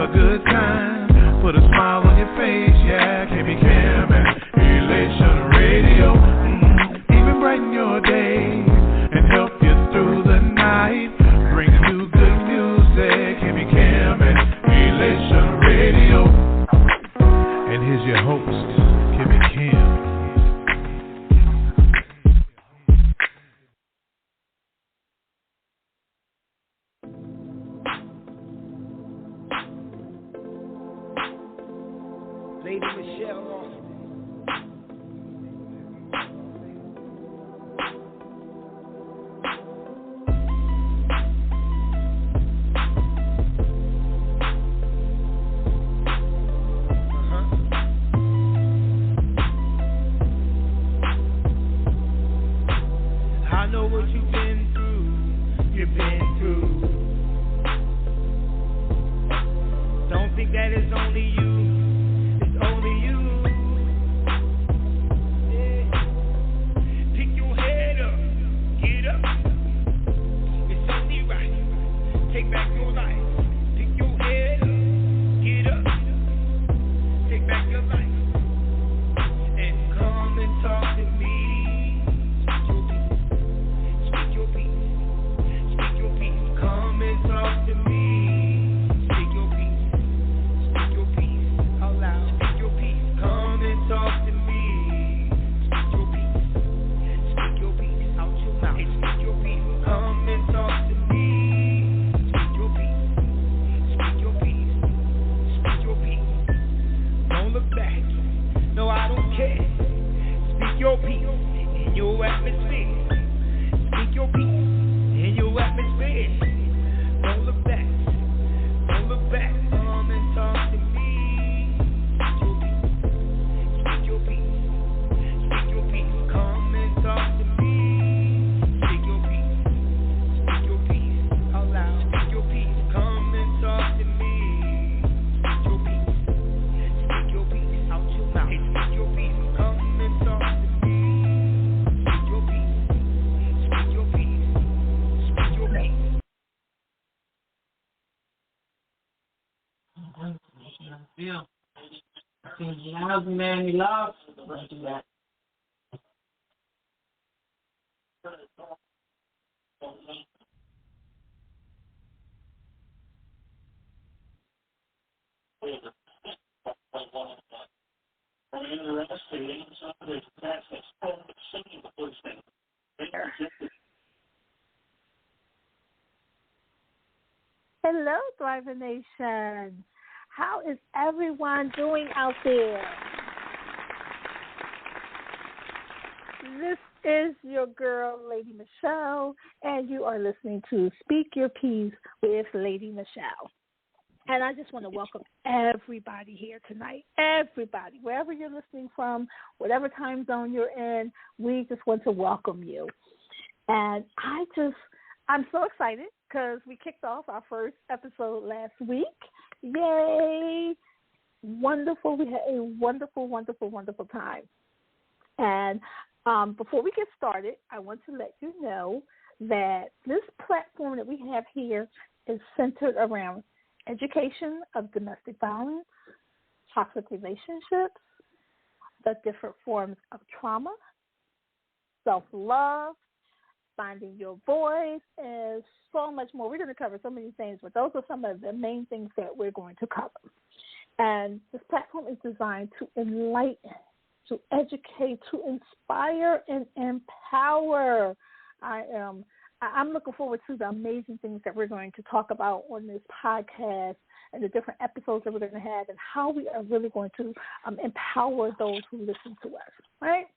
a good time. Put a smile on your face, yeah. Can be Cam and Elation Radio. Even brighten your day and help you through the night. Bringing you good music. Can be Cam and Elation Radio. And here's your host, Kimmy Kim. Lady Michelle Austin. I know what you've been through. Don't think that it's only you. It's only you. Yeah. Pick your head up. Get up. It's only right. Take back your life. Pick your head up. Get up. Take back your life. And come and talk to me. Speak your peace. Speak your peace. Come and talk to me. Speak your peace. Speak your peace. Out loud. Speak your peace. Come and talk to me. Speak your peace. Speak your peace. Out your mouth. Hey, speak your peace. Come and talk to me. Speak your peace. Speak your peace. Speak your peace. Don't look back. No, I don't care. Speak your peace in your atmosphere. Speak your peace in your atmosphere. Don't look back. Don't look back. Come and talk to me. Speak your peace. Speak your peace. Come and talk to me. Speak your peace. Speak your peace. Out loud. Speak your peace. Come and talk to me. Speak your peace. Speak your peace. Out your mouth. Hey, speak your peace. Come and talk to me. Speak your peace. Speak your peace. Speak your peace. Yeah. I think he has a man he loves. Let's do that. Hello, Thriver Nation. How is everyone doing out there? This is your girl, Lady Michelle, and you are listening to Speak Your Peace with Lady Michelle. And I just want to welcome everybody here tonight. Everybody, wherever you're listening from, whatever time zone you're in, we just want to welcome you. And I'm so excited because we kicked off our first episode last week. Yay! Wonderful. We had a wonderful, wonderful, wonderful time. And before we get started, I want to let you know that this platform that we have here is centered around education of domestic violence, toxic relationships, the different forms of trauma, self-love, finding your voice, and so much more. We're going to cover so many things, but those are some of the main things that we're going to cover. And this platform is designed to enlighten, to educate, to inspire, and empower. I'm looking forward to the amazing things that we're going to talk about on this podcast and the different episodes that we're going to have and how we are really going to empower those who listen to us, right?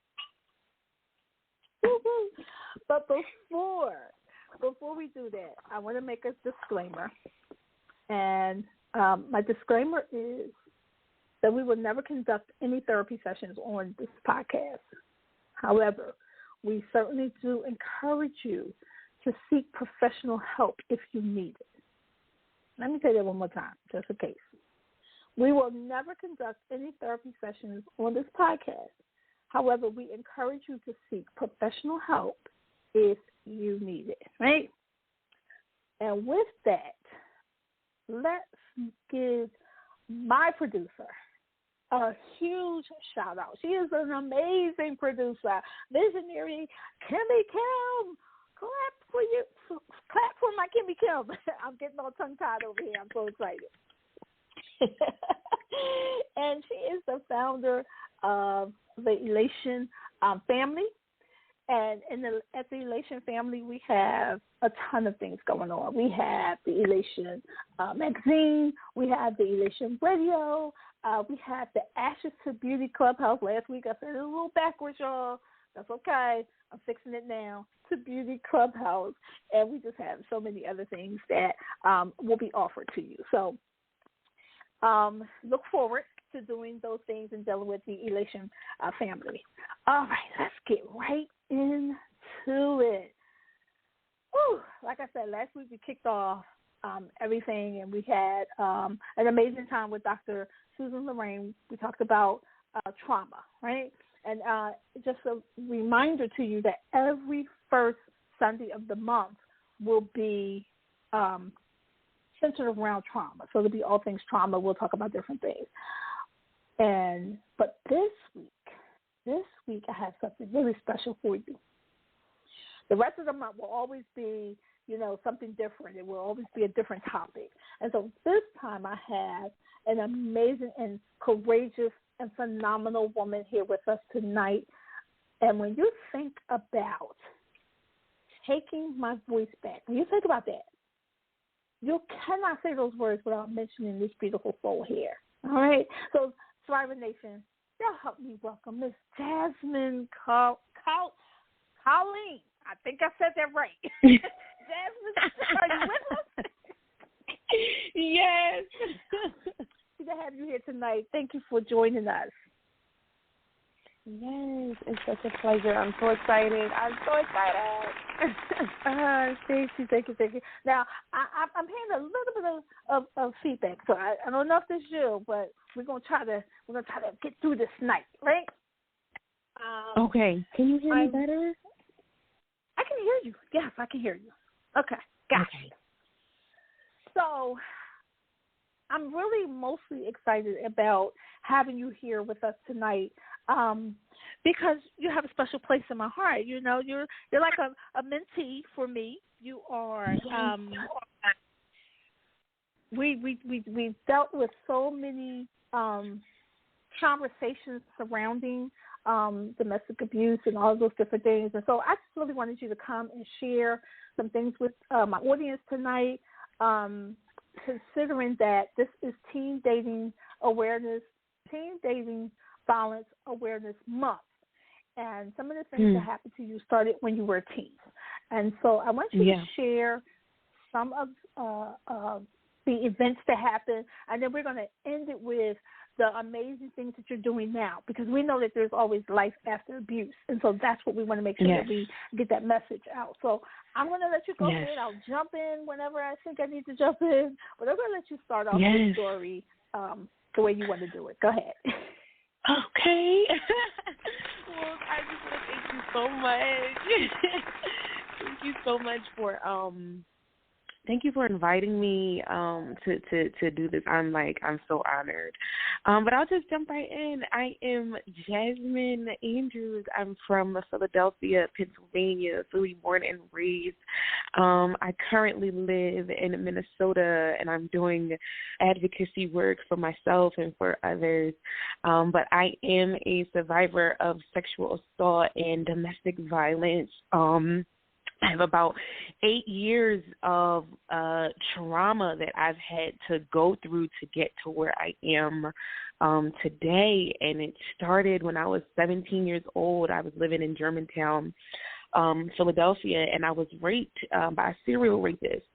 But before we do that, I want to make a disclaimer. And my disclaimer is that we will never conduct any therapy sessions on this podcast. However, we certainly do encourage you to seek professional help if you need it. Let me say that one more time, just in case. We will never conduct any therapy sessions on this podcast. However, we encourage you to seek professional help if you need it, right? And with that, let's give my producer a huge shout out. She is an amazing producer, visionary Kimmy Kim. Clap for my Kimmy Kim. I'm getting all tongue tied over here. I'm so excited. And she is the founder of the Elation family. And at the Elation family, we have a ton of things going on. We have the Elation magazine. We have the Elation radio. We have the Ashes to Beauty Clubhouse. Last week I said it a little backwards, y'all. That's okay. I'm fixing it now. To Beauty Clubhouse. And we just have so many other things that will be offered to you. So look forward to doing those things and dealing with the Elation family. All right, let's get right into it. Whew, like I said, last week we kicked off everything, and we had an amazing time with Dr. Susan Lorraine. We talked about trauma, right? And just a reminder to you that every first Sunday of the month will be centered around trauma. So it'll be all things trauma. We'll talk about different things. But this week I have something really special for you. The rest of the month will always be, something different. It will always be a different topic. And so this time I have an amazing and courageous and phenomenal woman here with us tonight. And when you think about taking my voice back, when you think about that, you cannot say those words without mentioning this beautiful soul here. All right? So, Thriver Nation, y'all help me welcome Miss Jasmine Colleen. I think I said that right. Jasmine, are you with us? Yes. Good to have you here tonight. Thank you for joining us. Yes, it's such a pleasure. I'm so excited. Thank you. Now, I'm hearing a little bit of feedback, so I don't know if it's you, but we're gonna try to get through this night, right? Okay. Can you hear me better? I can hear you. Yes, I can hear you. Okay, gotcha. Okay. So I'm really mostly excited about having you here with us tonight because you have a special place in my heart. You're like a mentee for me. You are. We've dealt with so many conversations surrounding domestic abuse and all of those different things. And so I just really wanted you to come and share some things with my audience tonight, considering that this is Teen Dating Violence Awareness Month. And some of the things that happened to you started when you were a teen. And so I want you to share some of the events that happened, and then we're going to end it with the amazing things that you're doing now, because we know that there's always life after abuse. And so that's what we want to make sure that we get that message out. So I'm going to let you go ahead. I'll jump in whenever I think I need to jump in, but I'm going to let you start off your story the way you want to do it. Go ahead. Okay. Well, I just want to thank you so much. Thank you so much for thank you for inviting me to do this. I'm so honored. But I'll just jump right in. I am Jasmine Andrews. I'm from Philadelphia, Pennsylvania, fully born and raised. I currently live in Minnesota, and I'm doing advocacy work for myself and for others. But I am a survivor of sexual assault and domestic violence. I have about 8 years of trauma that I've had to go through to get to where I am today. And it started when I was 17 years old. I was living in Germantown, Philadelphia, and I was raped by a serial rapist.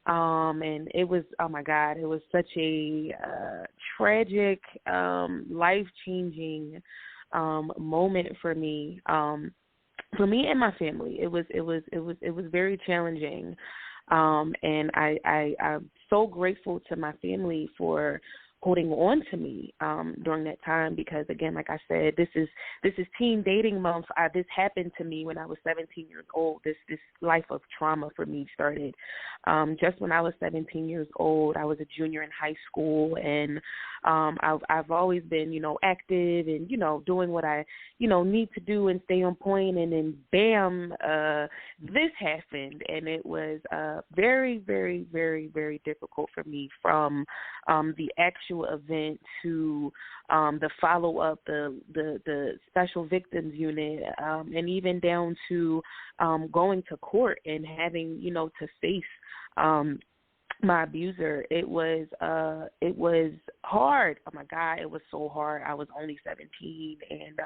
And it was, oh, my God, it was such a tragic, life-changing moment for me. For me and my family, it was very challenging, and I'm so grateful to my family for holding on to me during that time, because again, like I said, this is teen dating month. This happened to me when I was 17 years old. This life of trauma for me started just when I was 17 years old. I was a junior in high school, and I've always been, active and, doing what I, need to do and stay on point. And then bam, this happened, and it was very, very, very, very difficult for me, from the actual event to the follow-up, the special victims unit, and even down to going to court and having, to face my abuser. It was hard. Oh my God, it was so hard. I was only 17, and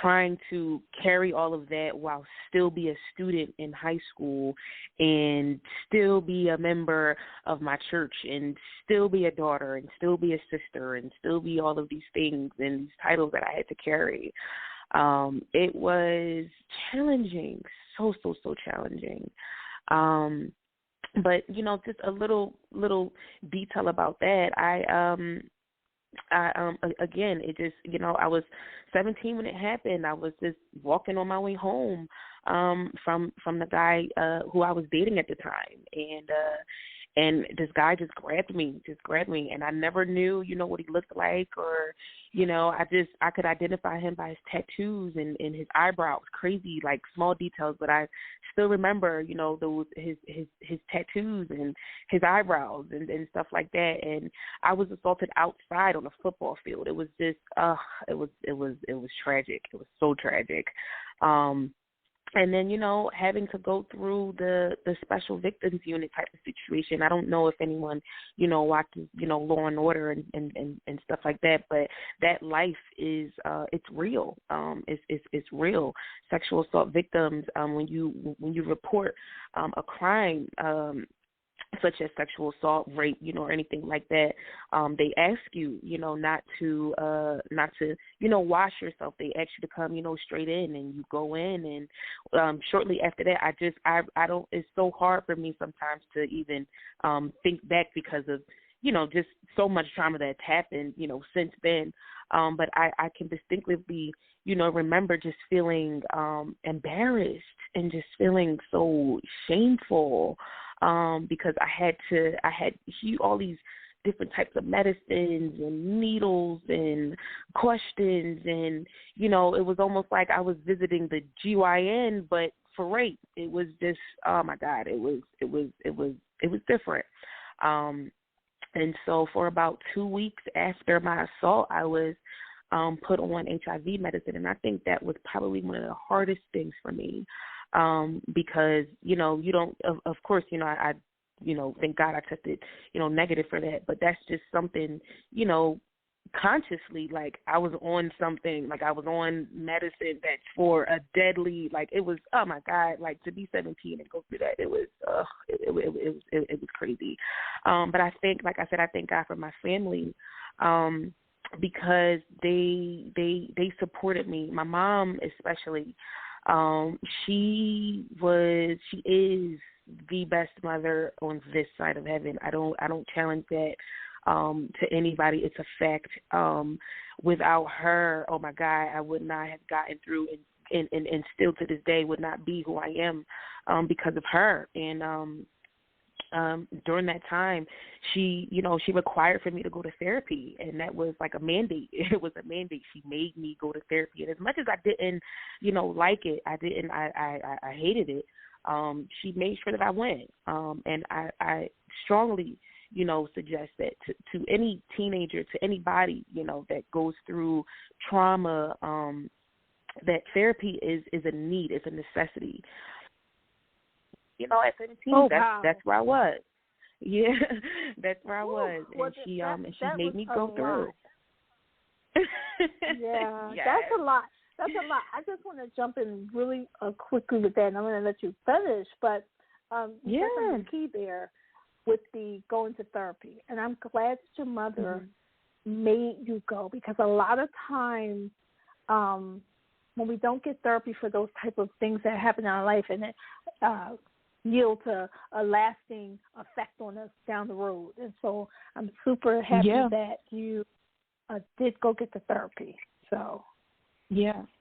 trying to carry all of that while still be a student in high school, and still be a member of my church, and still be a daughter, and still be a sister, and still be all of these things and these titles that I had to carry. It was challenging, so challenging. But, just a little detail about that. Again, it just, I was 17 when it happened. I was just walking on my way home from the guy who I was dating at the time, and this guy just grabbed me, and I never knew, what he looked like, or, I could identify him by his tattoos and his eyebrows, crazy, like small details, but I still remember, those his tattoos and his eyebrows and stuff like that. And I was assaulted outside on a football field. It was just, it was tragic. It was so tragic. And then, having to go through the special victims unit type of situation. I don't know if anyone, watches, Law and Order and stuff like that, but that life is, it's real. It's real. Sexual assault victims, when you report a crime, such as sexual assault, rape, or anything like that, they ask you, not to, wash yourself. They ask you to come, straight in, and you go in, and shortly after that, I don't. It's so hard for me sometimes to even think back, because of, just so much trauma that's happened, since then. But I can distinctly, remember just feeling embarrassed and just feeling so shameful. Because I had all these different types of medicines and needles and questions, and it was almost like I was visiting the GYN, but for rape. It was just, oh my God, it was different. And so for about 2 weeks after my assault, I was put on HIV medicine, and I think that was probably one of the hardest things for me. Because, you don't, of course, I thank God I tested, negative for that, but that's just something, consciously, like I was on something, like I was on medicine that's for a deadly, like it was, oh my God, like to be 17 and go through that, it was, it was crazy. But I think, like I said, I thank God for my family, because they supported me. My mom, especially, she is the best mother on this side of heaven. I don't challenge that to anybody. It's a fact. Without her, oh my God, I would not have gotten through, and still to this day would not be who I am because of her. And during that time, she required for me to go to therapy, and that was like a mandate. It was a mandate. She made me go to therapy, and as much as I didn't, like it, I hated it. She made sure that I went, and I strongly, suggest that to any teenager, to anybody, that goes through trauma, that therapy is a need, it's a necessity. At 17, that's where I was. Yeah, that's where I was, and she made me go through it. Yeah, yes. That's a lot. I just want to jump in really quickly with that, and I'm going to let you finish. But you said something key there with the going to therapy, and I'm glad that your mother made you go, because a lot of times when we don't get therapy for those type of things that happen in our life, and yield to a lasting effect on us down the road. And so I'm super happy that you did go get the therapy. So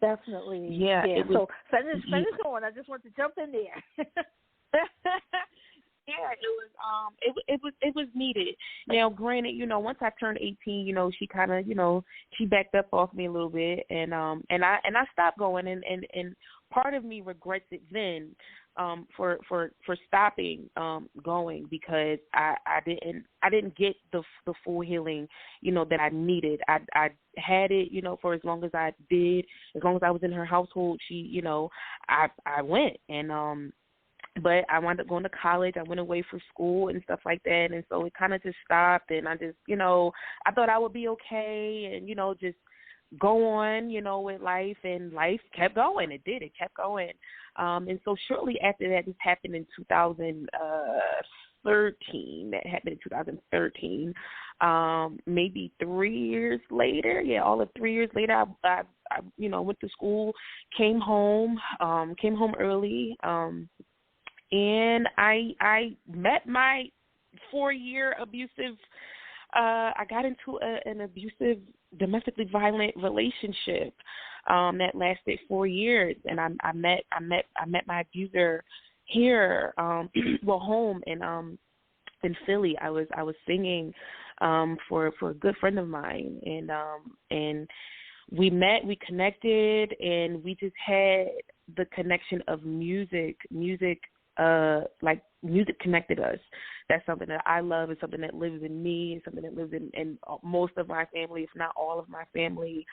definitely. Yeah. So finish on. I just want to jump in there. Yeah, it was needed. Now, granted, once I turned 18, she kind of, she backed up off me a little bit, and I stopped going, and part of me regrets it then, for stopping going, because I didn't get the full healing, that I needed. I had it, for as long as I did, as long as I was in her household. She, I went, and but I wound up going to college. I went away for school and stuff like that, and so it kind of just stopped. And I just, I thought I would be okay, and just go on, with life, and life kept going. It did. It kept going. And so shortly after that, this happened in 2013. That happened in 2013. Maybe 3 years later. Yeah, all of 3 years later, I went to school, came home early. And I met my 4-year abusive. I got into an abusive, domestically violent relationship that lasted 4 years, and I met my abuser here, home in Philly. I was singing for a good friend of mine, and we met, we connected, and we just had the connection of music. Like music connected us. That's something that I love. It's something that lives in me. It's something that lives in most of my family, if not all of my family.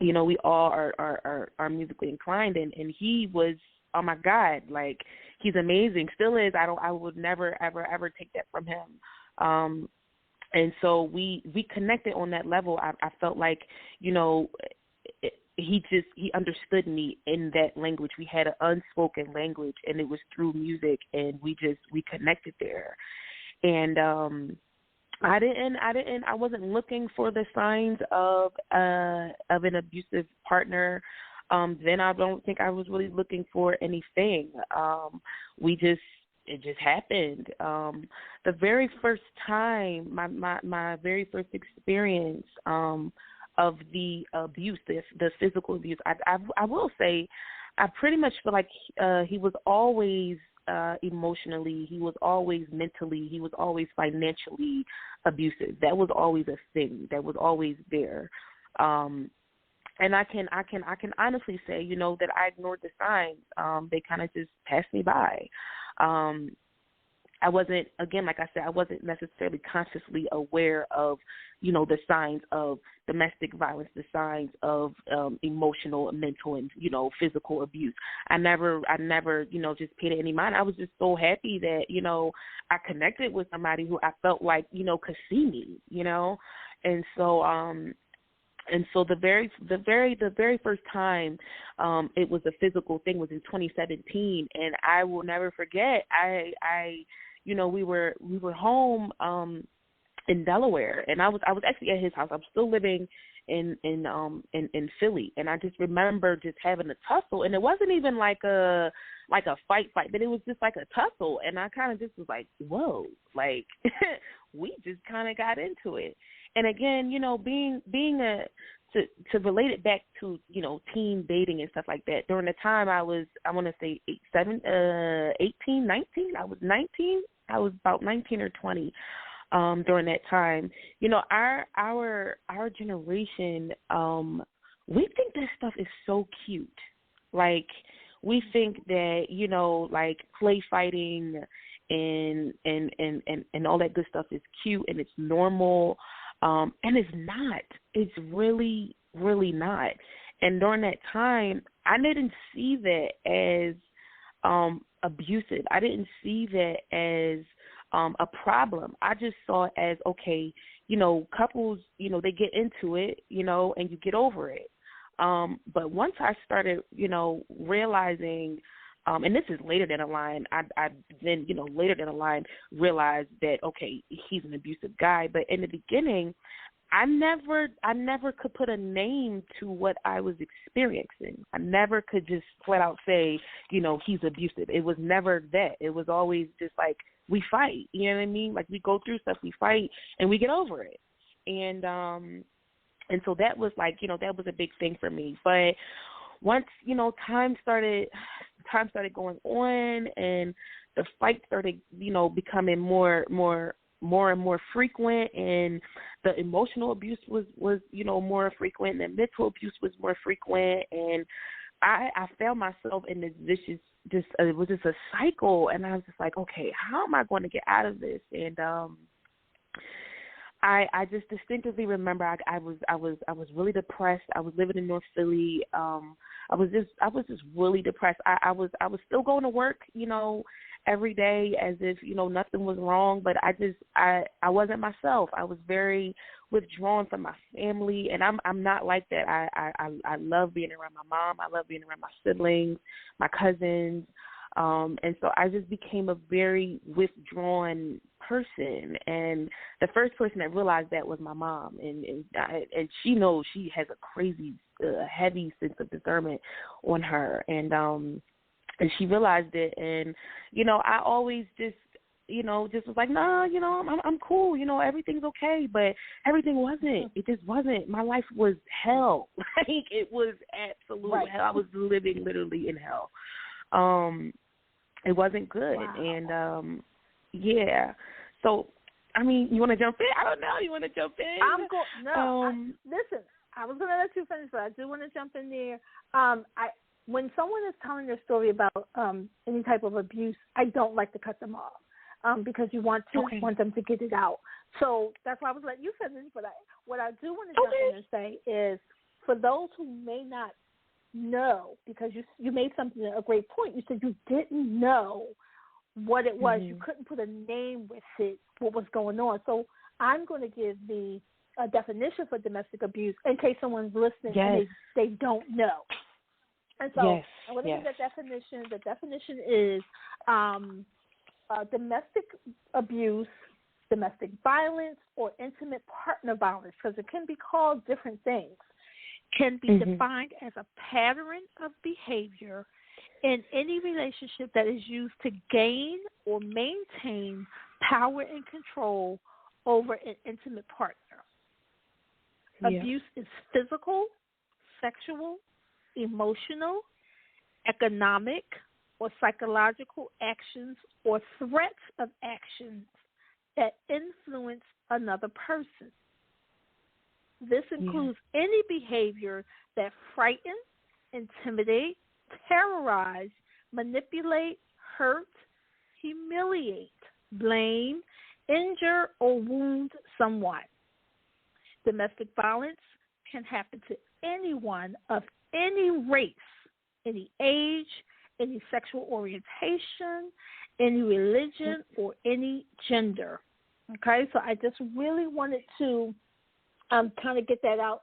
We all are musically inclined, and he was, oh my God, like, he's amazing, still is. I would never ever take that from him. And so we connected on that level. I felt like, he understood me in that language. We had an unspoken language, and it was through music, and we connected there. And I wasn't looking for the signs of an abusive partner. Then I don't think I was really looking for anything. It just happened. The very first time, my very first experience of the abuse, the physical abuse, I will say, I pretty much feel like he was always emotionally, he was always mentally, he was always financially abusive. That was always a thing. That was always there. And I can honestly say, that I ignored the signs. They kind of just passed me by. I wasn't, again, like I said, I wasn't necessarily consciously aware of, the signs of domestic violence, the signs of emotional, mental, and, physical abuse. I never, just paid it any mind. I was just so happy that, I connected with somebody who I felt like, could see me, and so, the very first time it was a physical thing was in 2017, and I will never forget. We were home in Delaware, and I was actually at his house. I'm still living in Philly, and I just remember just having a tussle, and it wasn't even like a fight, but it was just like a tussle, and I kind of just was like, whoa, like we just kind of got into it. And again, being to relate it back to, teen dating and stuff like that, during the time I was, I want to say 18, 19, I was 19, I was about 19 or 20 during that time. Our generation, we think this stuff is so cute. Like, we think that, like play fighting and all that good stuff is cute and it's normal. And it's not. It's really, really not. And during that time, I didn't see that as abusive. I didn't see that as a problem. I just saw it as, okay, couples, they get into it, and you get over it. But once I started, realizing, and this is later down the line, I then, later down the line realized that, okay, he's an abusive guy. But in the beginning, I never could put a name to what I was experiencing. I never could just flat out say, he's abusive. It was never that. It was always just like, we fight. You know what I mean? Like, we go through stuff, we fight, and we get over it. And so that was like, that was a big thing for me. But once, time started going on, and the fight started, becoming more and more frequent, and the emotional abuse was more frequent, and the mental abuse was more frequent, and I found myself in this vicious, it was just a cycle, and I was just like, okay, how am I going to get out of this? And I just distinctively remember I was really depressed. I was living in North Philly. I was just really depressed. I was still going to work, every day as if, nothing was wrong, but I wasn't myself. I was very withdrawn from my family, and I'm not like that. I love being around my mom. I love being around my siblings, my cousins. And so I just became a very withdrawn person. And the first person that realized that was my mom. And she knows, she has a crazy, heavy sense of discernment on her. And she realized it. And, I always just was like, nah, I'm cool. Everything's okay. But everything wasn't. It just wasn't. My life was hell. Like, it was absolute hell. I was living literally in hell. It wasn't good. Wow. And, yeah. So, I mean, you want to jump in? I don't know. You want to jump in? Listen, I was going to let you finish, but I do want to jump in there. When someone is telling their story about any type of abuse, I don't like to cut them off because you want them to get it out. So that's why I was letting you finish. But what I do want to jump in and say is, for those who may not know, because you made a great point. You said you didn't know what it was. You couldn't put a name with it, what was going on. So I'm going to give the definition for domestic abuse in case someone's listening and they don't know. And so I'm going to give that definition. The definition is domestic abuse, domestic violence, or intimate partner violence, because it can be called different things, can be defined as a pattern of behavior in any relationship that is used to gain or maintain power and control over an intimate partner. Abuse is physical, sexual, emotional, economic, or psychological actions or threats of actions that influence another person. This includes any behavior that frighten, intimidate, terrorize, manipulate, hurt, humiliate, blame, injure, or wound someone. Domestic violence can happen to anyone of any race, any age, any sexual orientation, any religion, or any gender. Okay, so I just really wanted to kind of get that out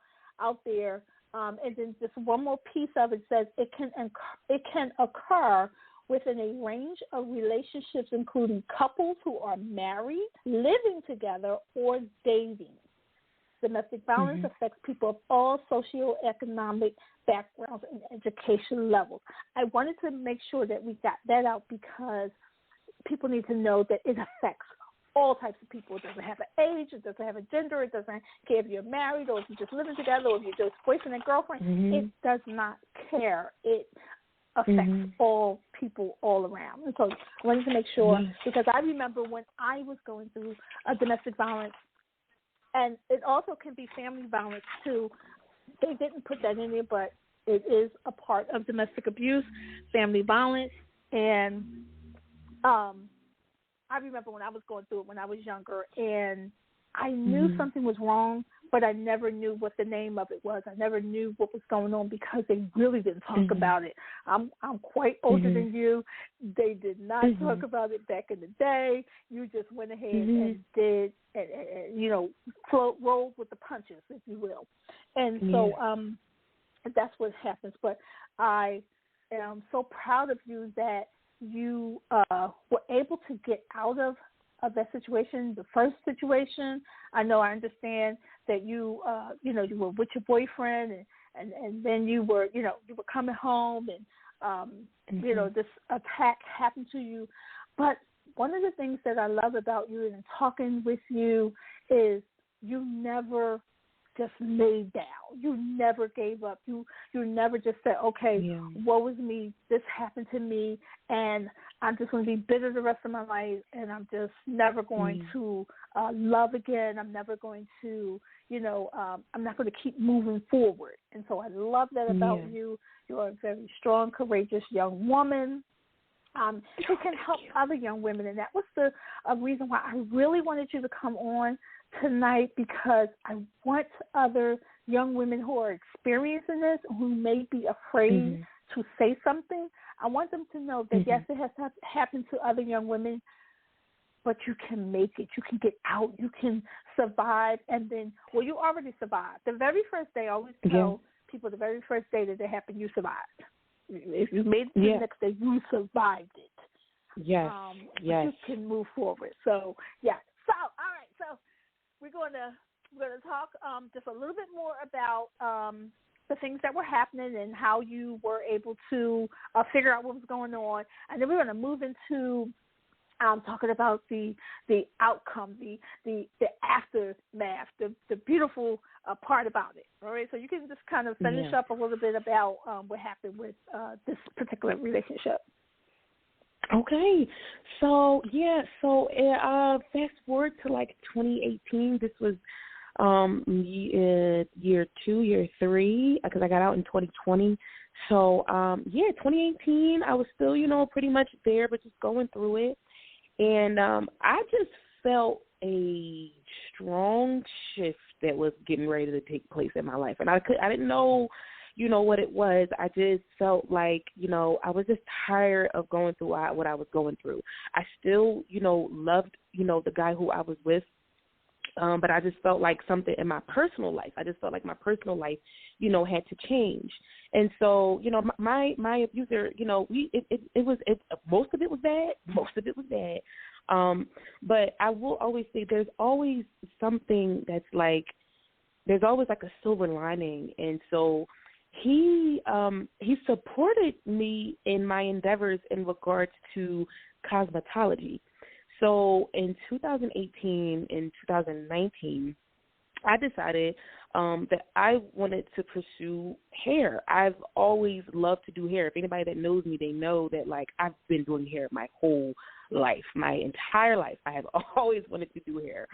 there. And then just one more piece of it says it can occur within a range of relationships, including couples who are married, living together, or dating. Domestic violence affects people of all socioeconomic backgrounds and education levels. I wanted to make sure that we got that out because people need to know that it affects all types of people. It doesn't have an age, it doesn't have a gender, it doesn't care if you're married or if you're just living together or if you're just boyfriend and girlfriend. It does not care. It affects all people all around. And so I wanted to make sure, because I remember when I was going through domestic violence, and it also can be family violence too. They didn't put that in there, but it is a part of domestic abuse, family violence. And I remember when I was going through it when I was younger, and I knew something was wrong, but I never knew what the name of it was. I never knew what was going on because they really didn't talk about it. I'm quite older than you. They did not talk about it back in the day. You just went ahead and did, rolled with the punches, if you will. And so that's what happens. But I am so proud of you that you were able to get out of of that situation, the first situation. I understand that you were with your boyfriend and then you were coming home and, this attack happened to you. But one of the things that I love about you and talking with you is you never just laid down. You never gave up. You never just said, okay, woe is me, this happened to me, and I'm just going to be bitter the rest of my life, and I'm just never going to love again. I'm never going to, I'm not going to keep moving forward. And so I love that about you. You're a very strong, courageous young woman who can help other young women. And that was the reason why I really wanted you to come on tonight, because I want other young women who are experiencing this, who may be afraid to say something. I want them to know that, yes, it has happened to other young women, but you can make it. You can get out. You can survive. And then, you already survived. The very first day, I always tell people the very first day that it happened, you survived. If you made it to the next day, you survived it. Yes. But you can move forward. So, yeah. So, all right. So, we're going to talk just a little bit more about the things that were happening and how you were able to figure out what was going on. And then we're going to move into talking about the outcome, the aftermath, the beautiful part about it. All right, so you can just kind of finish up a little bit about what happened with this particular relationship. Okay, so fast forward to like 2018. This was year 2, year 3, because I got out in 2020. So 2018, I was still pretty much there, but just going through it. And I just felt a strong shift that was getting ready to take place in my life. And I didn't know, what it was. I just felt like, I was just tired of going through what I was going through. I still, loved, the guy who I was with. But I just felt like something in my personal life. I just felt like my personal life, had to change. And so, my abuser, most of it was bad. Most of it was bad. But I will always say there's always something that's like, there's always like a silver lining. And so he supported me in my endeavors in regards to cosmetology. So in 2018 and 2019, I decided that I wanted to pursue hair. I've always loved to do hair. If anybody that knows me, they know that, like, I've been doing hair my whole life, my entire life. I have always wanted to do hair.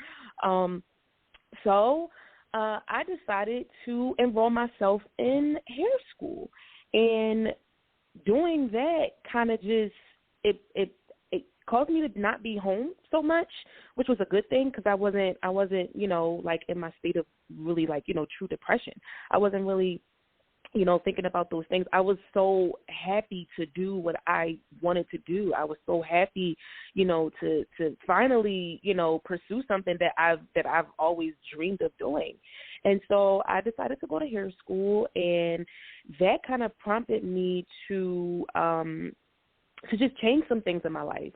So I decided to enroll myself in hair school. And doing that kind of just, it caused me to not be home so much, which was a good thing, because I wasn't, like in my state of really, like, true depression. I wasn't really, thinking about those things. I was so happy to do what I wanted to do. I was so happy, to finally, pursue something that I've always dreamed of doing. And so I decided to go to hair school, and that kind of prompted me to just change some things in my life.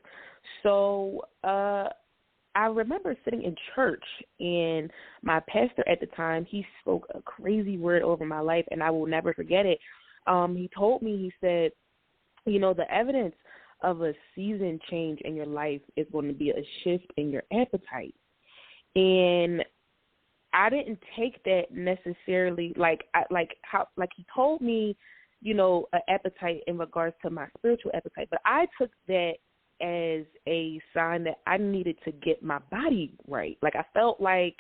So I remember sitting in church, and my pastor at the time, he spoke a crazy word over my life, and I will never forget it. He told me, he said, the evidence of a season change in your life is going to be a shift in your appetite. And I didn't take that necessarily he told me, an appetite in regards to my spiritual appetite. But I took that as a sign that I needed to get my body right. Like, I felt like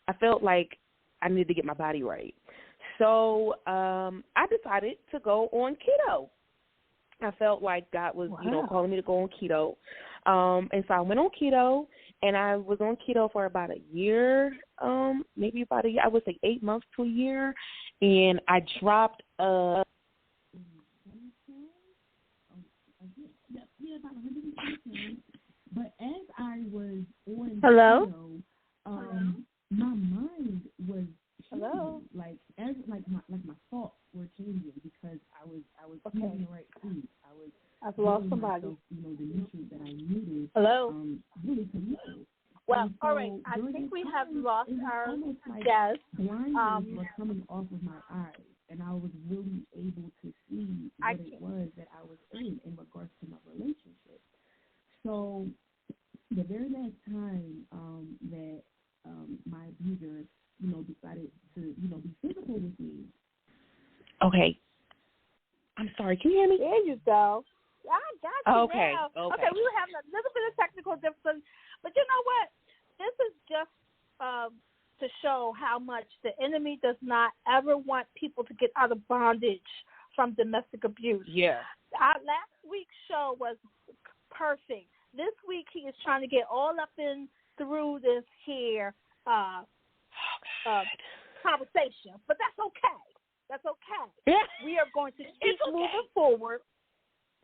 I needed to get my body right. So I decided to go on keto. I felt like God was, calling me to go on keto. And so I went on keto, and I was on keto for about a year, maybe about a year. I would say 8 months to a year. And I dropped about 110. But as I was on keto, my mind was changing. Like my thoughts were changing, because I was eating the right food. I was somebody. Myself, the nutrient that I needed. Hello? Really to live. Well, And so all right. I think we have lost our guest. Blinders were coming off of my eyes, and I was really able to see what it was that I was in regards to my relationship. So the very last time that my abuser, decided to, be physical with me. Okay. I'm sorry. Can you hear me? There you go. I got you okay. now. Okay. We were having a little bit of technical difficulty, but you know what? This is just to show how much the enemy does not ever want people to get out of bondage from domestic abuse. Yeah. Our last week's show was perfect. This week he is trying to get all up in through this here conversation, but that's okay. That's okay. Yeah. We are going to keep moving forward.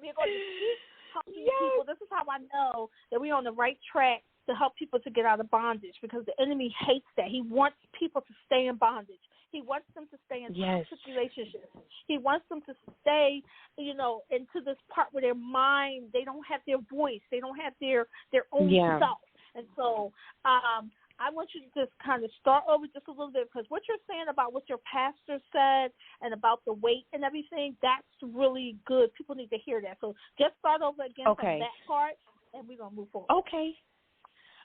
We are going to keep helping people. This is how I know that we're on the right track to help people to get out of bondage, because the enemy hates that. He wants people to stay in bondage. He wants them to stay in toxic relationships. He wants them to stay, into this part where their mind, they don't have their voice. They don't have their own self. And so I want you to just kind of start over just a little bit, because what you're saying about what your pastor said and about the weight and everything, that's really good. People need to hear that. So just start over again from that part, and we're going to move forward.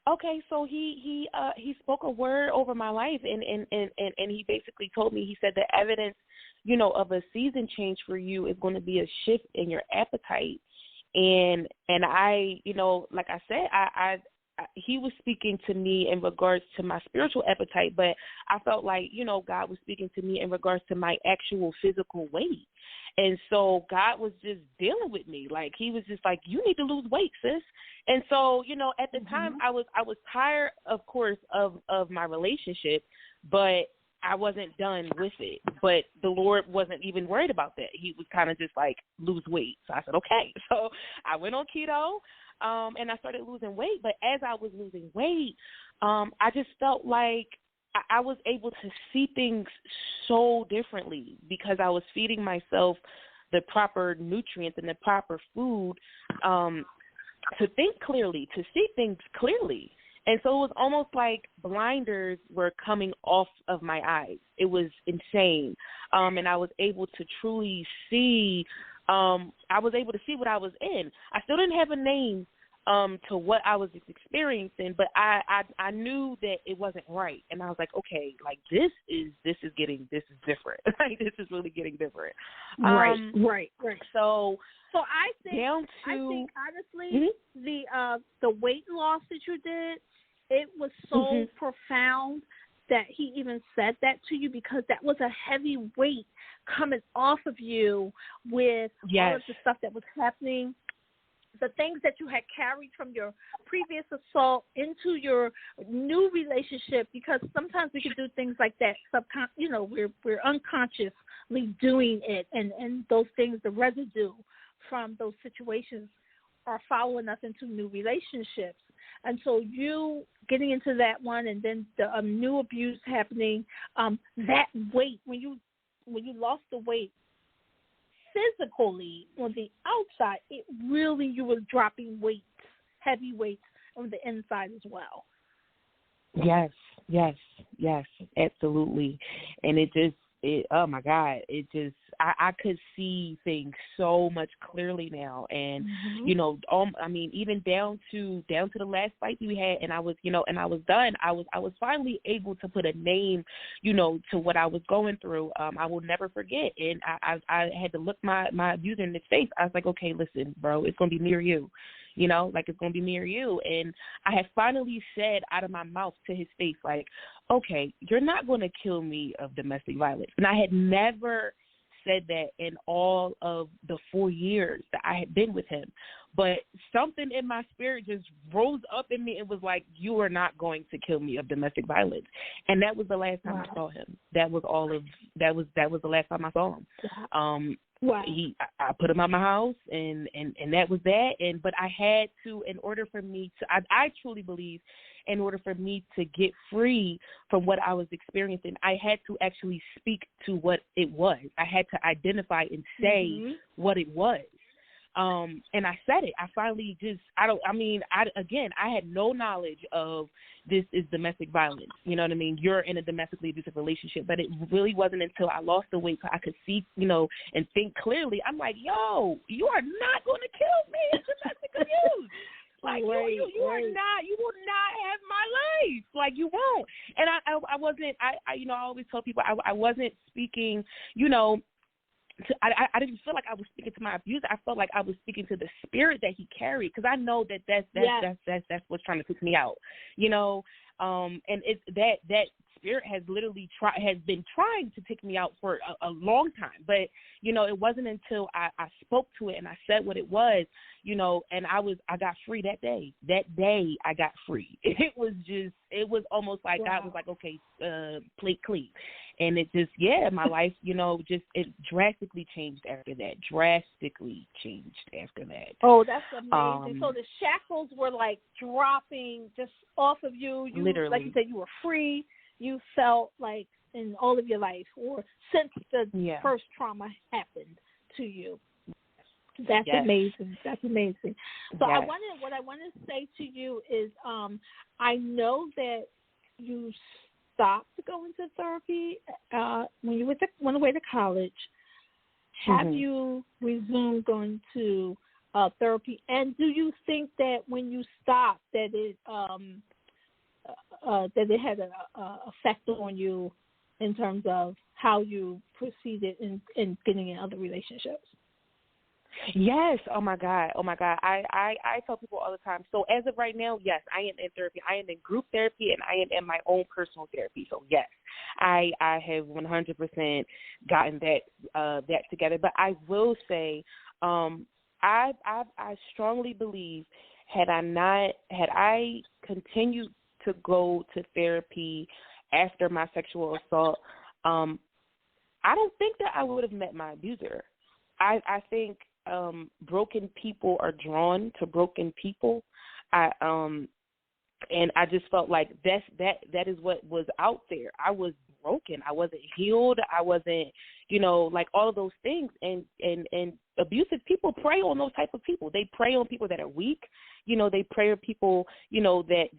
Okay, so he spoke a word over my life, and he basically told me, he said the evidence, of a season change for you is going to be a shift in your appetite. And I, like I said, I he was speaking to me in regards to my spiritual appetite, but I felt like, God was speaking to me in regards to my actual physical weight. And so God was just dealing with me. Like, he was just like, you need to lose weight, sis. And so, at the time I was tired, of course, of my relationship, but I wasn't done with it. But the Lord wasn't even worried about that. He was kind of just like, lose weight. So I said, okay. So I went on keto, and I started losing weight. But as I was losing weight, I just felt like I was able to see things so differently, because I was feeding myself the proper nutrients and the proper food to think clearly, to see things clearly. And so it was almost like blinders were coming off of my eyes. It was insane. And I was able to truly see, I was able to see what I was in. I still didn't have a name to what I was experiencing, but I knew that it wasn't right. And I was like, okay, like this is different. Like, this is really getting different. Right. So I think honestly, the weight loss that you did, it was so profound that he even said that to you, because that was a heavy weight coming off of you with all of the stuff that was happening. The things that you had carried from your previous assault into your new relationship, because sometimes we can do things like that. We're unconsciously doing it, and those things, the residue from those situations, are following us into new relationships. And so you getting into that one, and then the new abuse happening, that weight, when you lost the weight, physically on the outside, it really, you were dropping weights, heavy weights on the inside as well. Yes, absolutely. And oh my God, I could see things so much clearly now. And, even down to the last fight we had, and I was done. I was finally able to put a name, to what I was going through. I will never forget. And I had to look my abuser in the face. I was like, okay, listen, bro, it's going to be me or you. It's going to be me or you. And I had finally said out of my mouth to his face, like, okay, you're not going to kill me of domestic violence. And I had never said that in all of the 4 years that I had been with him. But something in my spirit just rose up in me and was like, you are not going to kill me of domestic violence. And that was the last time I saw him. That was the last time I saw him. I put him out my house, and that was that. But I had to, in order for me to, I truly believe, in order for me to get free from what I was experiencing, I had to actually speak to what it was. I had to identify and say what it was. And I said it. I finally I had no knowledge of this is domestic violence. You know what I mean? You're in a domestically abusive relationship. But it really wasn't until I lost the weight so I could see, and think clearly. I'm like, yo, you are not going to kill me. It's domestic abuse. Like, you will not have my life. Like, you won't. And I wasn't, I always tell people I wasn't speaking, I didn't feel like I was speaking to my abuser. I felt like I was speaking to the spirit that he carried, because I know that's what's trying to take me out, and it's that spirit has literally been trying to take me out for a long time. But it wasn't until I spoke to it and I said what it was, and I got free that day. That day I got free. It was almost like God was like, okay, plate clean. And it just, my life, it drastically changed after that. Oh, that's amazing. So the shackles were like dropping just off of you. Literally. Like you said, you were free. You felt like in all of your life, or since the first trauma happened to you. That's amazing. That's amazing. So what I want to say to you is, I know that you stopped going to therapy when you went away to college. Have you resumed going to therapy? And do you think that when you stopped that it had an effect on you in terms of how you proceeded in getting in other relationships? Yes. Oh my God. I tell people all the time. So as of right now, yes, I am in therapy. I am in group therapy and I am in my own personal therapy. So yes, I have 100% gotten that together. But I will say, I strongly believe had I continued to go to therapy after my sexual assault, I don't think that I would have met my abuser. I think broken people are drawn to broken people. And I just felt like that is what was out there. I was broken. I wasn't healed. I wasn't, like all of those things. And abusive people prey on those type of people. They prey on people that are weak. They prey on people, that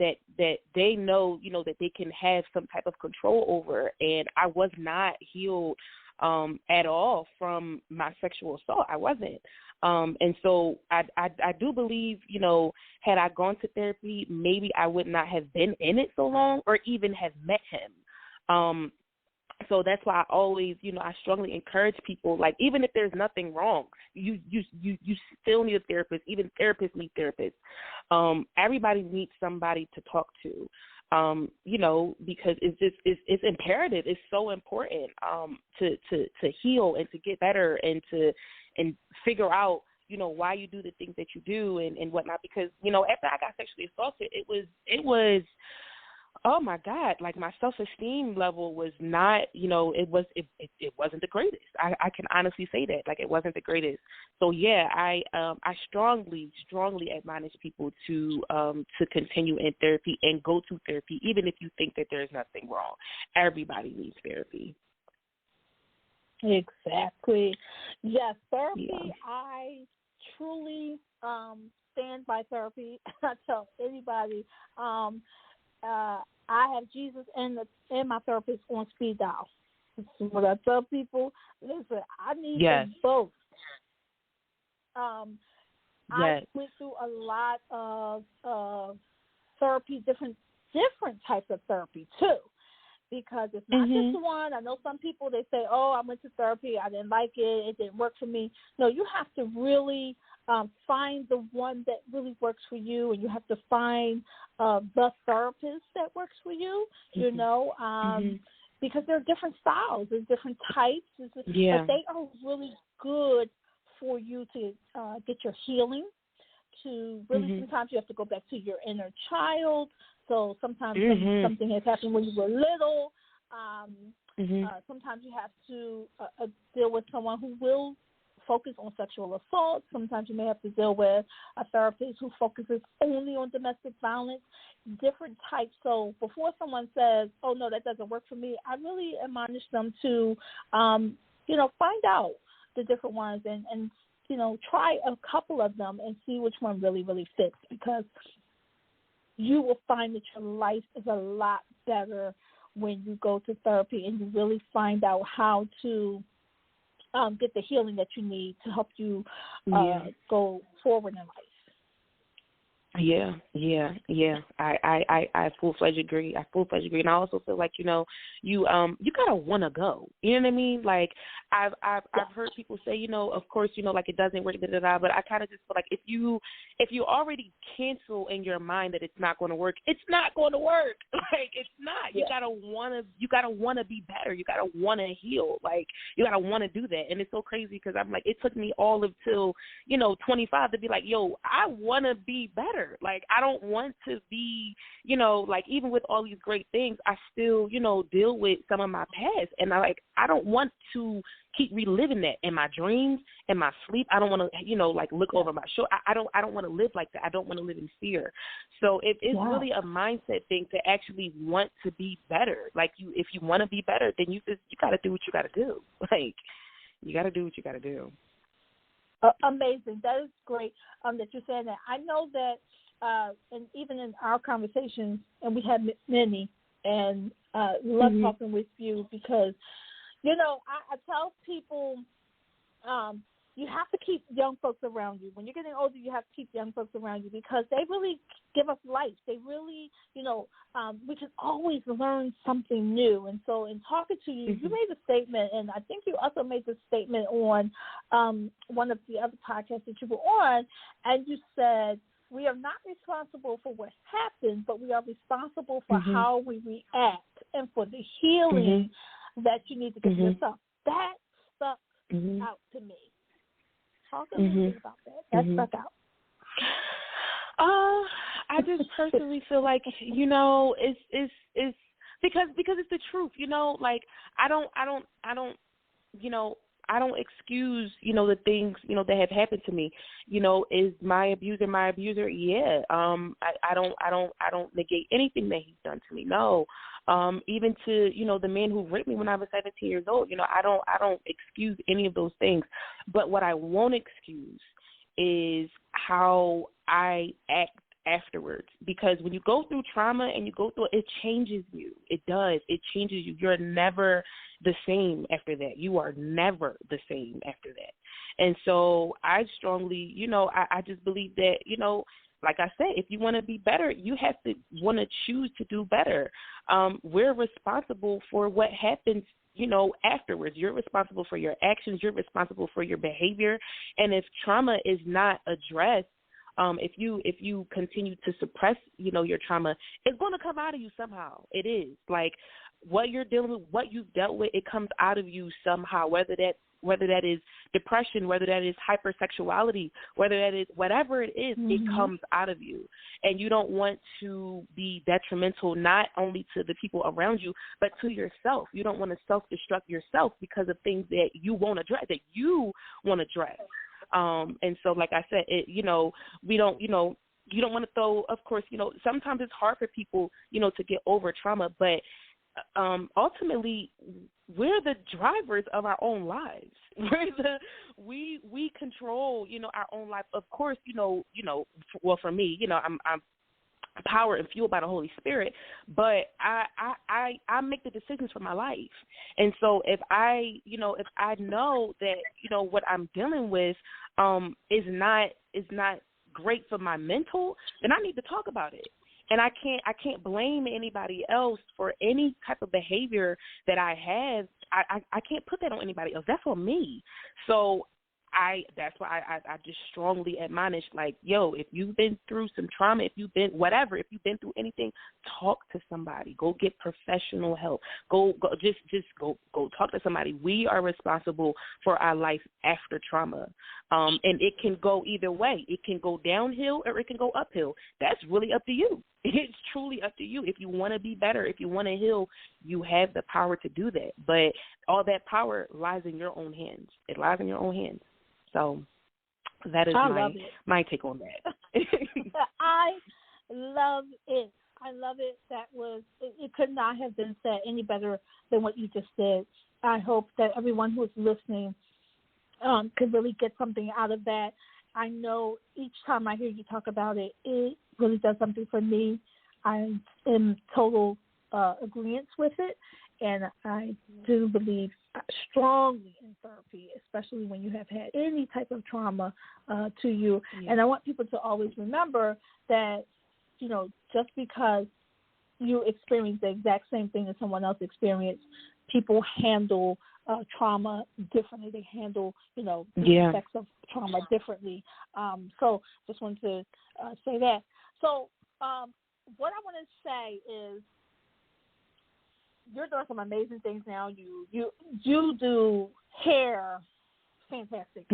they know, that they can have some type of control over. And I was not healed at all from my sexual assault. I wasn't. And so I do believe, had I gone to therapy, maybe I would not have been in it so long or even have met him. So that's why I always, I strongly encourage people, like, even if there's nothing wrong, you still need a therapist. Even therapists need therapists. Everybody needs somebody to talk to. Because it's imperative. It's so important to heal and to get better and figure out, why you do the things that you do and whatnot. Because, after I got sexually assaulted, it was, oh my God, like my self-esteem level was not, it wasn't the greatest. I can honestly say that, like, it wasn't the greatest. So yeah, I strongly admonish people to continue in therapy and go to therapy, even if you think that there's nothing wrong. Everybody needs therapy. Exactly. Yes, therapy. Yeah. I truly stand by therapy. I tell anybody. I have Jesus and my therapist on speed dial. That's what I tell people. Listen, I need them both. I went through a lot of therapy, different types of therapy too, because it's not just one. I know some people, they say, "Oh, I went to therapy, I didn't like it, it didn't work for me." No, you have to really find the one that really works for you, and you have to find the therapist that works for you. Because there are different styles, there's different types, but they are really good for you to get your healing. To really, sometimes you have to go back to your inner child. So sometimes something has happened when you were little. Sometimes you have to deal with someone who will focus on sexual assault. Sometimes you may have to deal with a therapist who focuses only on domestic violence, different types. So before someone says, "Oh, no, that doesn't work for me," I really admonish them to, find out the different ones and try a couple of them and see which one really, really fits, because you will find that your life is a lot better when you go to therapy and you really find out how to get the healing that you need to help you go forward in life. Yeah. I full-fledged agree. And I also feel like, you gotta want to go. You know what I mean? Like, I've heard people say, of course, like it doesn't work, but I kind of just feel like if you already cancel in your mind that it's not going to work, it's not going to work. Like, it's not. You gotta want to be better. You gotta want to heal. Like, you gotta want to do that. And it's so crazy because I'm like, it took me all of till 25 to be like, yo, I want to be better. Like, I don't want to be, like, even with all these great things, I still, deal with some of my past. And I don't want to keep reliving that in my dreams, in my sleep. I don't want to, like, look over my shoulder. I don't want to live like that. I don't want to live in fear. So it's really a mindset thing to actually want to be better. Like, if you want to be better, then you got to do what you got to do. Like, you got to do what you got to do. Amazing. That is great that you're saying that. I know that, and even in our conversations, and we had many, and love talking with you because, I tell people you have to keep young folks around you. When you're getting older, you have to keep young folks around you because they really give us life. They really, we can always learn something new. And so in talking to you, you made a statement, and I think you also made this statement on one of the other podcasts that you were on, and you said, we are not responsible for what happens, but we are responsible for how we react and for the healing that you need to get yourself. That stuck out to me. Talk a little bit about that. That stuck out. I just personally feel like, it's because it's the truth, like I don't excuse, the things, that have happened to me. Is my abuser my abuser? Yeah. I don't negate anything that he's done to me. No. Even to, the man who raped me when I was 17 years old, I don't excuse any of those things. But what I won't excuse is how I act afterwards, because when you go through trauma and you go through it changes you. It does. It changes you. You're never the same after that. You are never the same after that. And so I strongly, I just believe that, like I said, if you want to be better, you have to want to choose to do better. We're responsible for what happens, afterwards. You're responsible for your actions. You're responsible for your behavior. And if trauma is not addressed, if you continue to suppress, your trauma, it's going to come out of you somehow. It is. Like, what you're dealing with, what you've dealt with, it comes out of you somehow, whether that is depression, whether that is hypersexuality, whether that is whatever it is, it comes out of you. And you don't want to be detrimental not only to the people around you, but to yourself. You don't want to self-destruct yourself because of things that you won't address, that you want to address. And so, like I said, we don't, you don't want to throw, of course, sometimes it's hard for people, to get over trauma, but ultimately we're the drivers of our own lives. We control, our own life. Of course, well, for me, I'm powered and fueled by the Holy Spirit, but I make the decisions for my life. And so if I know that, what I'm dealing with is not great for my mental, then I need to talk about it. And I can't blame anybody else for any type of behavior that I have. I can't put that on anybody else. That's on me. So that's why I just strongly admonish, like, yo, if you've been through some trauma, if you've been through anything, talk to somebody. Go get professional help. Go talk to somebody. We are responsible for our life after trauma. And it can go either way. It can go downhill or it can go uphill. That's really up to you. It's truly up to you. If you want to be better, if you want to heal, you have the power to do that. But all that power lies in your own hands. It lies in your own hands. So that is my take on that. I love it. I love it. It could not have been said any better than what you just said. I hope that everyone who is listening could really get something out of that. I know each time I hear you talk about it, it really does something for me. I'm in total agreement with it, and I do believe strongly in therapy, especially when you have had any type of trauma to you. Yeah. And I want people to always remember that, you know, just because you experience the exact same thing as someone else experienced, people handle trauma differently. They handle, you know, the effects of trauma differently. So just wanted to say that. So what I want to say is, you're doing some amazing things now. You do hair, fantastic.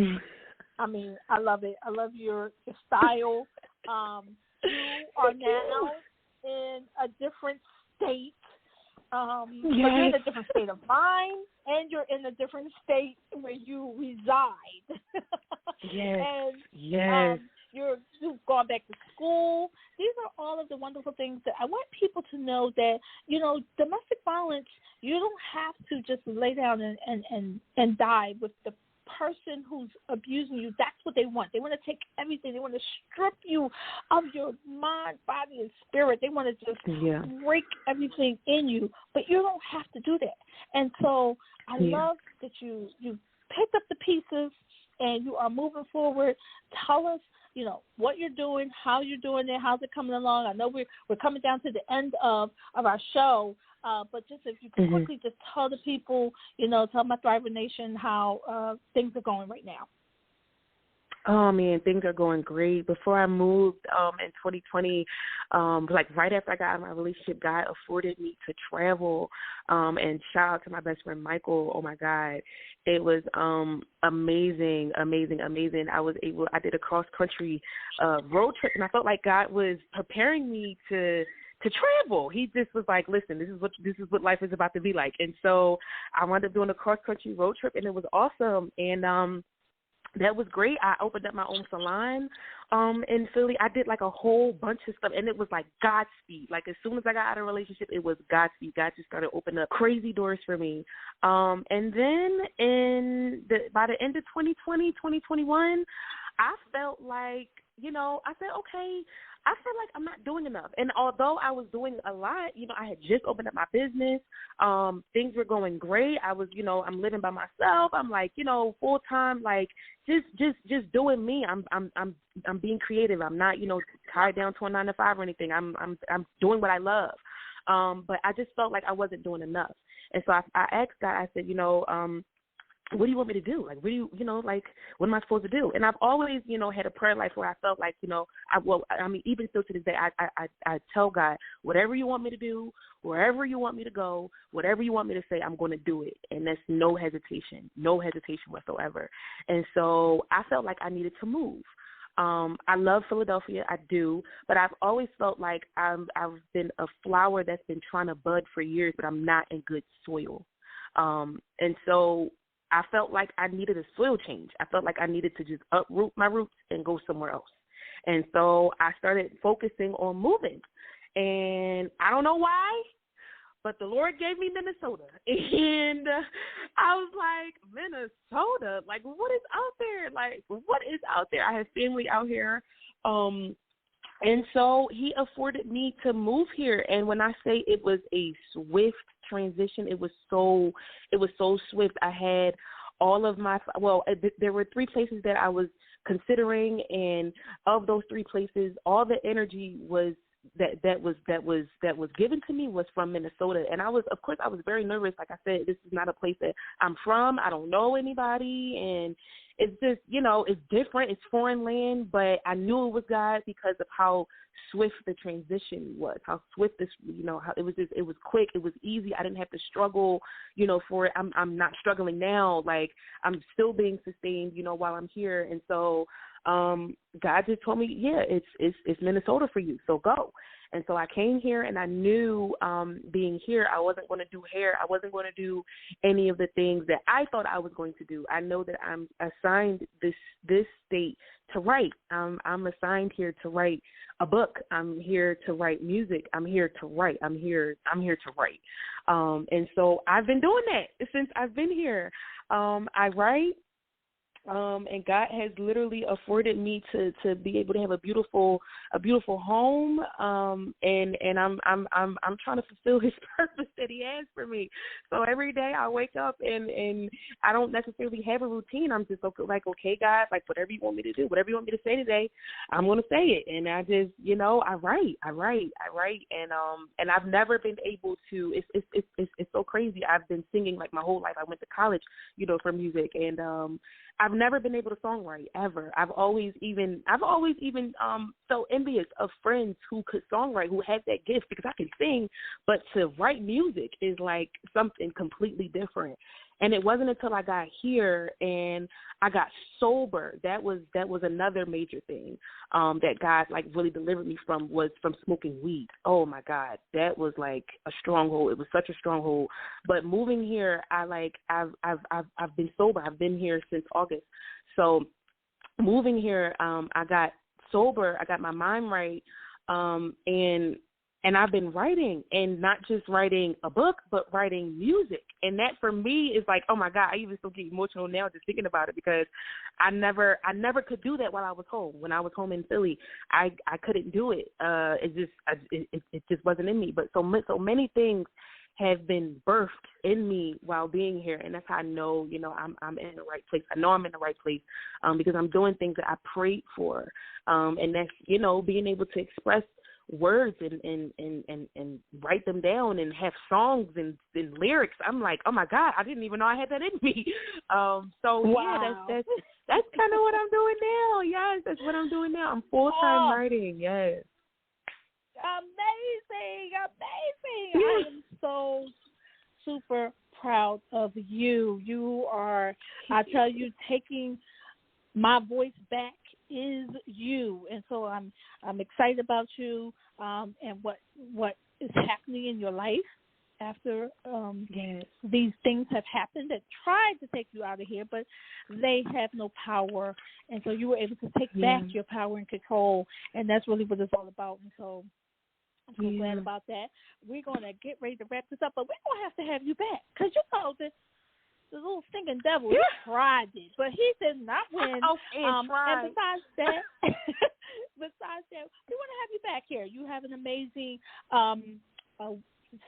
I mean, I love it. I love your style. You are now in a different state. But you're in a different state of mind, and you're in a different state where you reside. You've gone back to school. These are all of the wonderful things that I want people to know, that, you know, domestic violence, you don't have to just lay down and die with the person who's abusing you. That's what they want. They want to take everything. They want to strip you of your mind, body, and spirit. They want to just break everything in you. But you don't have to do that. And so I love that you picked up the pieces and you are moving forward. Tell us, you know, what you're doing, how you're doing it, how's it coming along. I know we're coming down to the end of our show, but just if you could quickly just tell the people, you know, tell my Thriver Nation how things are going right now. Oh, man, things are going great. Before I moved in 2020, like right after I got out of my relationship, God afforded me to travel. And shout out to my best friend, Michael. Oh, my God. It was amazing. I did a cross-country road trip, and I felt like God was preparing me to travel. He just was like, listen, this is what life is about to be like. And so I wound up doing a cross-country road trip, and it was awesome. And that was great. I opened up my own salon in Philly. I did like a whole bunch of stuff, and it was like Godspeed. Like as soon as I got out of a relationship, it was Godspeed. God just started opening up crazy doors for me. And then by the end of 2020, 2021, I felt like, you know, I said, okay, I feel like I'm not doing enough. And although I was doing a lot, you know, I had just opened up my business. Things were going great. I was, you know, I'm living by myself. I'm like, you know, full time, like just doing me. I'm being creative. I'm not, you know, tied down to a 9-to-5 or anything. I'm doing what I love. But I just felt like I wasn't doing enough. And so I asked God, I said, you know, what do you want me to do? Like, what am I supposed to do? And I've always, you know, had a prayer life where I felt like, you know, even still to this day, I tell God, whatever you want me to do, wherever you want me to go, whatever you want me to say, I'm going to do it. And that's no hesitation whatsoever. And so I felt like I needed to move. I love Philadelphia, I do, but I've always felt like I've been a flower that's been trying to bud for years, but I'm not in good soil. And so I felt like I needed a soil change. I felt like I needed to just uproot my roots and go somewhere else. And so I started focusing on moving. And I don't know why, but the Lord gave me Minnesota. And I was like, Minnesota? Like, what is out there? Like, what is out there? I have family out here. And so he afforded me to move here. And when I say it was a swift transition, it was so swift. I had all of there were 3 places that I was considering, and of those 3 places, all the energy was that was given to me was from Minnesota. And I was very nervous. Like I said, this is not a place that I'm from. I don't know anybody, and it's just, you know, it's different. It's foreign land, but I knew it was God because of how swift the transition was, how swift this, you know, how it was quick. It was easy. I didn't have to struggle, you know, for it. I'm not struggling now. Like, I'm still being sustained, you know, while I'm here. And so God just told me, yeah, it's Minnesota for you, so go. And so I came here, and I knew being here, I wasn't going to do hair. I wasn't going to do any of the things that I thought I was going to do. I know that I'm assigned this state to write. I'm assigned here to write a book. I'm here to write music. I'm here to write. I'm here to write. And so I've been doing that since I've been here. I write. and God has literally afforded me to be able to have a beautiful home, and I'm trying to fulfill His purpose that He has for me. So every day I wake up and I don't necessarily have a routine. I'm just like, okay, God, like whatever you want me to do, whatever you want me to say today, I'm gonna say it. And I just, I write, and I've never been able to. It's so crazy. I've been singing like my whole life. I went to college, for music, and I've never been able to songwrite ever. I've always even felt envious of friends who could songwrite, who had that gift, because I can sing, but to write music is like something completely different. And it wasn't until I got here and I got sober, that was another major thing that God like really delivered me from, was from smoking weed. Oh my God, that was like a stronghold. It was such a stronghold. But moving here, I've been sober. I've been here since August. So moving here, I got sober. I got my mind right, and I've been writing, and not just writing a book, but writing music. And that for me is like, oh my God, I even still get emotional now just thinking about it, because I never could do that while I was home. When I was home in Philly, I couldn't do it. It just wasn't in me. But so many things have been birthed in me while being here, and that's how I know, I'm in the right place. I know I'm in the right place because I'm doing things that I prayed for, and that's, being able to express words and write them down and have songs and lyrics. I'm like, oh my God, I didn't even know I had that in me. Wow. Yeah, that's kind of what I'm doing now. Yes, that's what I'm doing now. I'm full-time writing. Yes. Amazing. I am so super proud of you. You are, I tell you, taking my voice back is you, and so I'm excited about you and what is happening in your life after these things have happened that tried to take you out of here, but they have no power, and so you were able to take back your power and control, and that's really what it's all about. And so I'm so glad about that. We're going to get ready to wrap this up, but we're going to have you back, because the little stinking devil, he tried it, but he did not win. And besides that, we want to have you back here. You have an amazing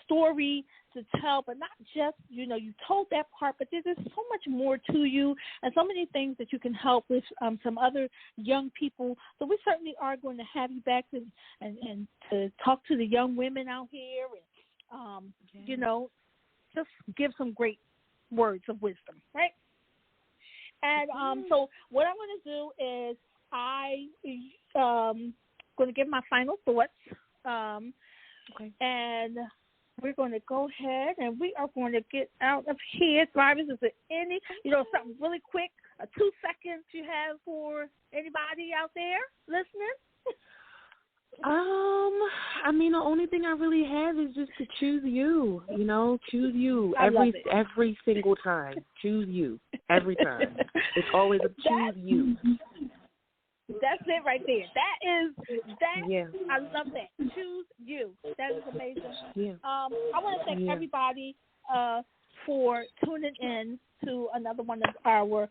story to tell, but not just, you told that part, but there's so much more to you and so many things that you can help with some other young people. So we certainly are going to have you back and to talk to the young women out here and, just give some great words of wisdom, right? And so what I'm going to do is I'm going to give my final thoughts, and we're going to go ahead and we are going to get out of here. Drivers, is there any, something really quick, 2 seconds you have for anybody out there listening? The only thing I really have is just to choose you, choose you every single time. Choose you every time. It's always a choose you. That's it right there. Yeah. I love that. Choose you. That is amazing. Yeah. I want to thank everybody for tuning in to another one of our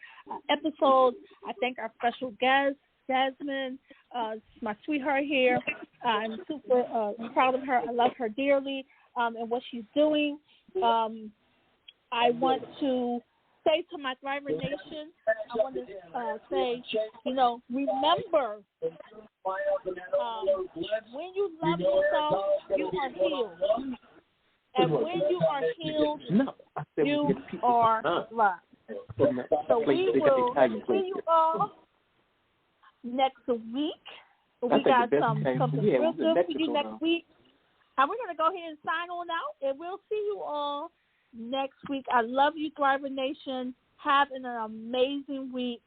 episodes. I thank our special guest, Jasmine, my sweetheart here. I'm super proud of her. I love her dearly and what she's doing. I want to say to my Thriver Nation, I want to say, remember, when you love yourself, you are healed. And when you are healed, you are loved. So we will see you all next week. We got something real good for you next week. And we're going to go ahead and sign on out, and we'll see you all next week. I love you, Thriver Nation. Have an amazing week.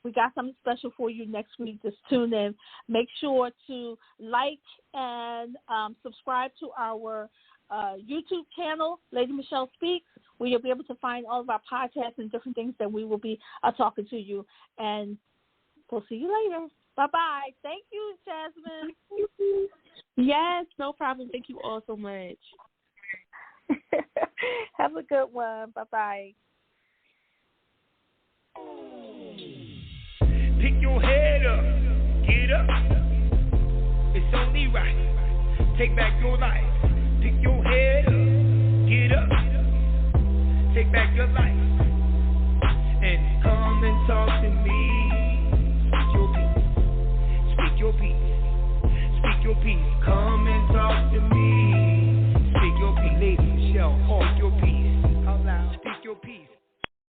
We got something special for you next week. Just tune in. Make sure to like and subscribe to our YouTube channel, Lady Michelle Speaks, where you'll be able to find all of our podcasts and different things that we will be talking to you. And we'll see you later. Bye-bye. Thank you, Jasmine. Yes, no problem. Thank you all so much. Have a good one. Bye-bye. Pick your head up, get up. It's only right. Take back your life. Pick your head up, get up. Take back your life.